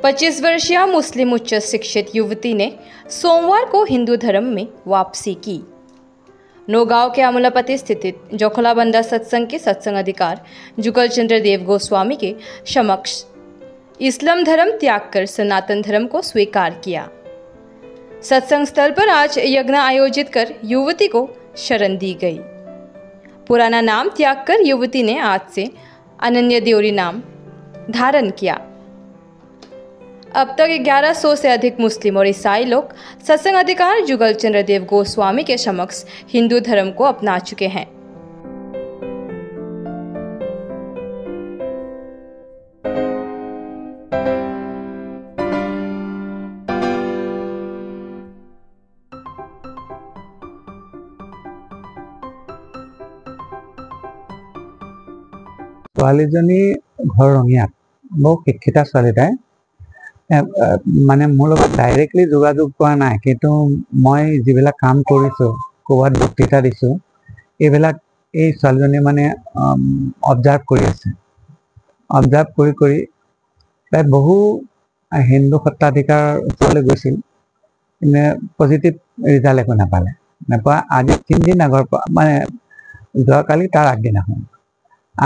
25 वर्षीय मुस्लिम उच्च शिक्षित युवती ने सोमवार को हिंदू धर्म में वापसी की। नौगांव के अमलापति स्थित जोखलाबंदा सत्संग के सत्संग अधिकार जुगल चंद्र देव गोस्वामी के समक्ष इस्लाम धर्म त्याग कर सनातन धर्म को स्वीकार किया। सत्संग स्थल पर आज यज्ञ आयोजित कर युवती को शरण दी गई। पुराना नाम त्याग कर युवती ने आज से अनन्या देवरी नाम धारण किया। अब तक 1100 से अधिक मुस्लिम और ईसाई लोग सत्संग अधिकार जुगल चंद्र देव गोस्वामी के समक्ष हिंदू धर्म को अपना चुके हैं। ছোৱালীজনী ঘৰ ৰঙিয়াত, বহু শিক্ষিতা ছোৱালী তাই। মানে মোৰ লগত ডাইৰেক্টলি যোগাযোগ কৰা নাই, কিন্তু মই যিবিলাক কাম কৰিছোঁ, ক'ৰবাত বক্তৃতা দিছোঁ, এইবিলাক এই ছোৱালীজনী মানে অবজাৰ্ভ কৰি আছে। অবজাৰ্ভ কৰি কৰি তাই বহু হিন্দু সত্ৰাধিকাৰ ওচৰলৈ গৈছিল, কিন্তু পজিটিভ ৰিজাল্ট একো নাপালে। আজি 3 দিন আগৰ পৰা, মানে যোৱাকালি তাৰ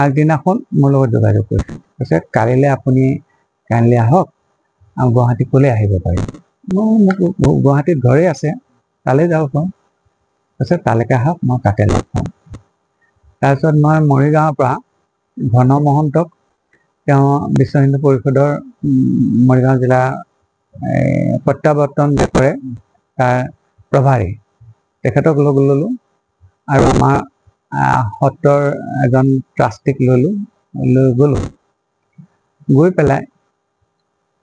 আগদিনাখন মোৰ লগত যোগাযোগ কৰিছিল। কৈছে কালিলৈ আপুনি কাইণ্ডলি আহক, গুৱাহাটী ক'লৈ আহিব পাৰিব। মোক গুৱাহাটীত ঘৰে আছে, তালৈ যাব পাৰোঁ। কৈছে তালৈকে আহক, মই তাতে লগ পাম। তাৰপিছত মই মৰিগাঁৱৰ পৰা ঘন মহন্তক, তেওঁ বিশ্ব হিন্দু পৰিষদৰ মৰিগাঁও জিলা প্ৰত্যাৱৰ্তন যে কৰে তাৰ প্ৰভাৰী, তেখেতক লগ ল'লোঁ আৰু আমাৰ সত্ৰৰ এজন ট্ৰাষ্টিক লৈ গ'লোঁ। গৈ পেলাই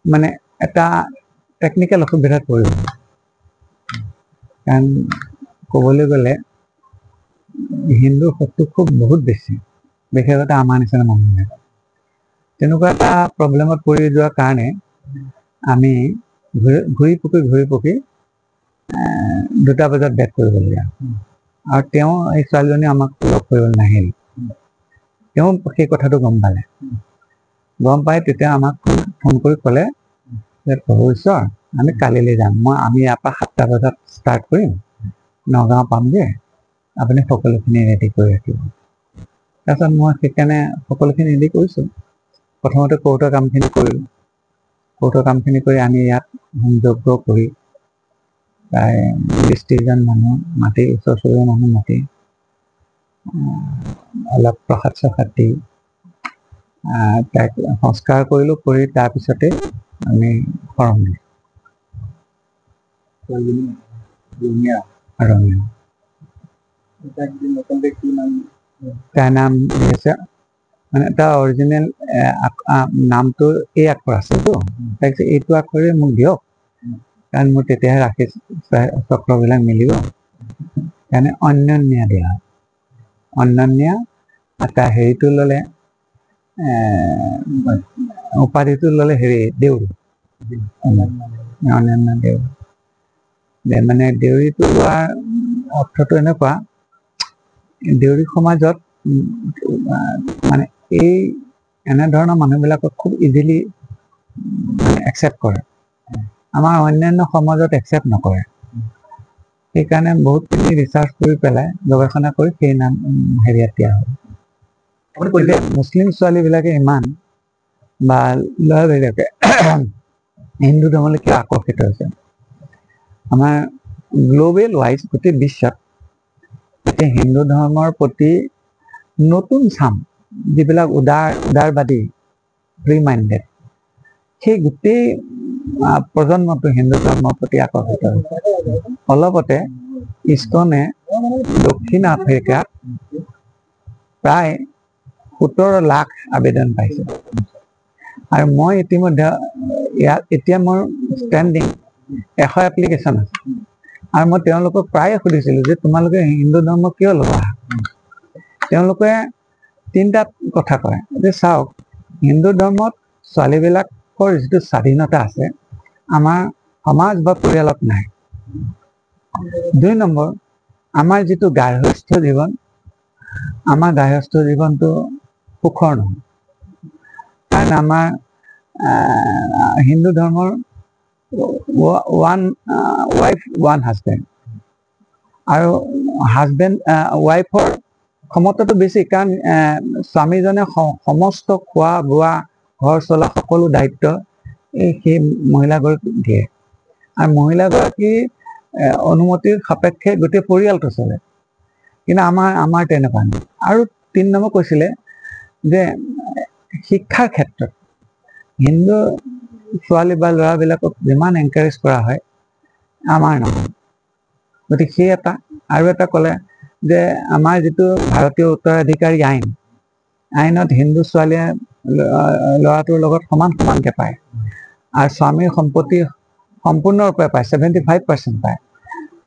মানে এটা টেকনিকেল অসুবিধাত পৰিব। কাৰণ ক'বলৈ গ'লে হিন্দুৰ শত্ৰু খুব বহুত বেছি, বিশেষতে আমাৰ নিচিনা মানুহবিলাক। তেনেকুৱা এটা প্ৰব্লেমত পৰি যোৱাৰ কাৰণে আমি ঘূৰি পকি 2টা বজাত বেক কৰিবলগীয়া। আৰু তেওঁ এই ছোৱালীজনী আমাক লগ কৰিবলৈ নাহিল। তেওঁ সেই কথাটো গম পালে। গম পাই তেতিয়া আমাক ফোন কৰি ক'লে যে প্ৰভু ঈশ্বৰ, আমি কালিলৈ যাম। আমি ইয়াৰ পৰা 7টা বজাত ষ্টাৰ্ট কৰিম, নগাঁও পামগৈ, আপুনি সকলোখিনি ৰেডি কৰি ৰাখিব। তাৰপিছত মই সেইকাৰণে সকলোখিনি ৰেডি কৰিছোঁ। প্ৰথমতে কোৰ্টৰ কামখিনি কৰিলোঁ। কোৰ্টৰ কামখিনি কৰি আমি ইয়াত যজ্ঞ কৰি প্ৰায় 20-30জন মানুহ মাতি, ওচৰ চুবুৰীয়া মানুহ মাতি, অলপ প্ৰসাদ চসাদ দি তাইক সংস্কাৰ কৰিলোঁ। কৰি তাৰপিছতে আমি শৰণ দিলোঁ। তাইৰ নাম হৈছে, মানে তাৰ অৰিজিনেল নামটো এই আখৰ আছেতো, তাইক এইটো আখৰে মোক দিয়ক, কাৰণ মোৰ তেতিয়াহে ৰাশি চক্ৰবিলাক মিলিব। সেইকাৰণে অনন্যা দিয়া হয়। অনন্যা। তাৰ হেৰিটো ল'লে, উপাধিটো ল'লে দেউৰী, অনন্যা দেউৰী। মানে দেউৰীটো লোৱাৰ অৰ্থটো এনেকুৱা, দেউৰী সমাজত মানে এনেধৰণৰ মানুহবিলাকক খুব ইজিলি একচেপ্ট কৰে। আমাৰ অন্যান্য সমাজত একচেপ্ট নকৰে। সেইকাৰণে বহুতখিনি ৰিচাৰ্চ কৰি পেলাই, গৱেষণা কৰি সেই নাম হেৰিয়াত দিয়া হয়। মুছলিম ছোৱালীবিলাকে ইমান বা ল'ৰাবিলাকে হিন্দু ধৰ্মলৈ কিয় আকৰ্ষিত হৈছে? আমাৰ গ্ল'বেল ৱাইজ গোটেই বিশ্বত এতিয়া হিন্দু ধৰ্মৰ প্ৰতি নতুন চাম, যিবিলাক উদাৰবাদী, ফ্ৰী মাইণ্ডেড, সেই গোটেই প্ৰজন্মটো হিন্দু ধৰ্মৰ প্ৰতি আকৰ্ষিত হৈছে। অলপতে ইস্কনে দক্ষিণ আফ্ৰিকাত প্ৰায় 17 লাখ আবেদন পাইছে। আৰু মই ইতিমধ্যে এতিয়া মোৰ ষ্টেণ্ডিং 100 এপ্লিকেশ্যন আছে। আৰু মই তেওঁলোকক প্ৰায়ে সুধিছিলোঁ যে তোমালোকে হিন্দু ধৰ্ম কিয় ল'বা? তেওঁলোকে 3টা কথা কয় যে চাওক, হিন্দু ধৰ্মত ছোৱালীবিলাকৰ যিটো স্বাধীনতা আছে, আমাৰ সমাজ বা পৰিয়ালত নাই। 2 নম্বৰ, আমাৰ যিটো গাৰ্হস্থ্য জীৱন, আমাৰ গাৰ্হস্থ্য জীৱনটো সুখৰ নহয়। কাৰণ আমাৰ হিন্দু ধৰ্মৰ ওৱান ৱাইফ ওৱান হাজবেণ্ড আৰু হাজবেণ্ড ৱাইফৰ ক্ষমতাটো বেছি কাৰণ স্বামীজনে সমস্ত খোৱা বোৱা ঘৰ চলা সকলো দায়িত্ব সেই মহিলাগৰাকীক দিয়ে আৰু মহিলাগৰাকীৰ অনুমতিৰ সাপেক্ষে গোটেই পৰিয়ালটো চলে কিন্তু আমাৰ তেনেকুৱা নাই আৰু 3 নম্বৰ কৈছিলে যে শিক্ষাৰ ক্ষেত্ৰত হিন্দু ছোৱালী বা ল'ৰাবিলাকক যিমান এনকাৰেজ কৰা হয় আমাৰ নহয় গতিকে সেই এটা আৰু এটা ক'লে যে আমাৰ যিটো ভাৰতীয় উত্তৰাধিকাৰী আইনত হিন্দু ছোৱালীয়ে ল'ৰাটোৰ লগত সমানকৈ পায় আৰু স্বামীৰ সম্পত্তি সম্পূৰ্ণৰূপে পায় 75% পায়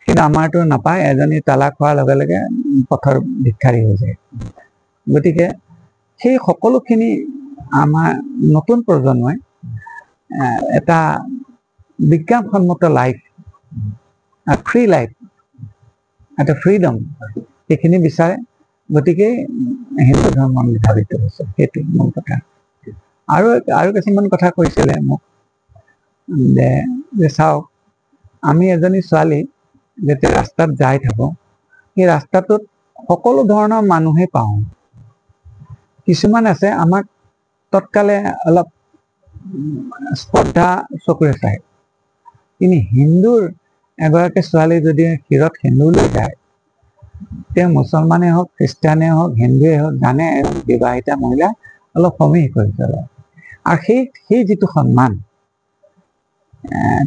কিন্তু আমাৰতো নাপায় এজনী তালাক হোৱাৰ লগে লগে পথৰ ভিক্ষাৰী হৈ যায় গতিকে সেই সকলোখিনি আমাৰ নতুন প্ৰজন্মই এটা বিজ্ঞানসন্মত লাইফ ফ্ৰী লাইফ এটা ফ্ৰীডম সেইখিনি বিচাৰে গতিকে হিন্দু ধৰ্ম নিৰ্ধাৰিত হৈছে সেইটো মূল কথা আৰু কিছুমান কথা কৈছিলে মোক যে চাওক আমি এজনী ছোৱালী যেতিয়া ৰাস্তাত যাই থাকোঁ সেই ৰাস্তাটোত সকলো ধৰণৰ মানুহে পাওঁ কিছুমান আছে আমাক তৎকালে অলপ স্পৰ্ধা চকুৰে চায় কিন্তু হিন্দুৰ এগৰাকী ছোৱালী যদি শিৰত সেন্দুৰ যায় তেওঁ মুছলমানেই হওক খ্ৰীষ্টানেই হওক হিন্দুৱেই হওক জানে বিবাহিতা মহিলা অলপ সমীহ কৰি চলে আৰু সেই যিটো সন্মান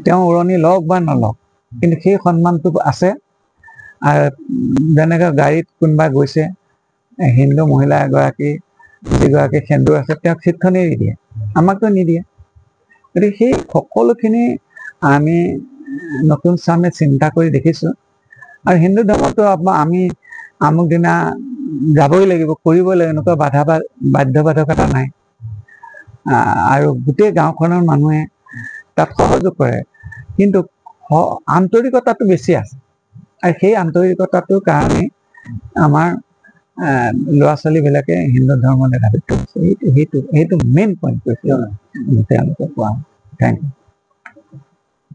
তেওঁ উৰণি লওক বা নলওক কিন্তু সেই সন্মানটো আছে আৰু যেনেকৈ গাড়ীত কোনোবা গৈছে হিন্দু মহিলা এগৰাকী যিগৰাকী সেন্দুৰ আছে তেওঁক চিটখনেই এৰি দিয়ে আমাকতো নিদিয়ে গতিকে সেই সকলোখিনি আমি নতুন চামে চিন্তা কৰি দেখিছোঁ আৰু হিন্দু ধৰ্মটো আমি আমুক দিনা যাবই লাগিব কৰিবই লাগিব এনেকুৱা বাধ্যবাধকতা নাই আৰু গোটেই গাঁওখনৰ মানুহে তাত সহযোগ কৰে কিন্তু আন্তৰিকতাটো বেছি আছে আৰু সেই আন্তৰিকতাটোৰ কাৰণে আমাৰ ল'ৰা ছোৱালীবিলাকে হিন্দু ধৰ্ম নেভাবিত হৈছে সেইটো মেইন পইণ্ট কৈছে তেওঁলোকে কোৱা থেংক ইউ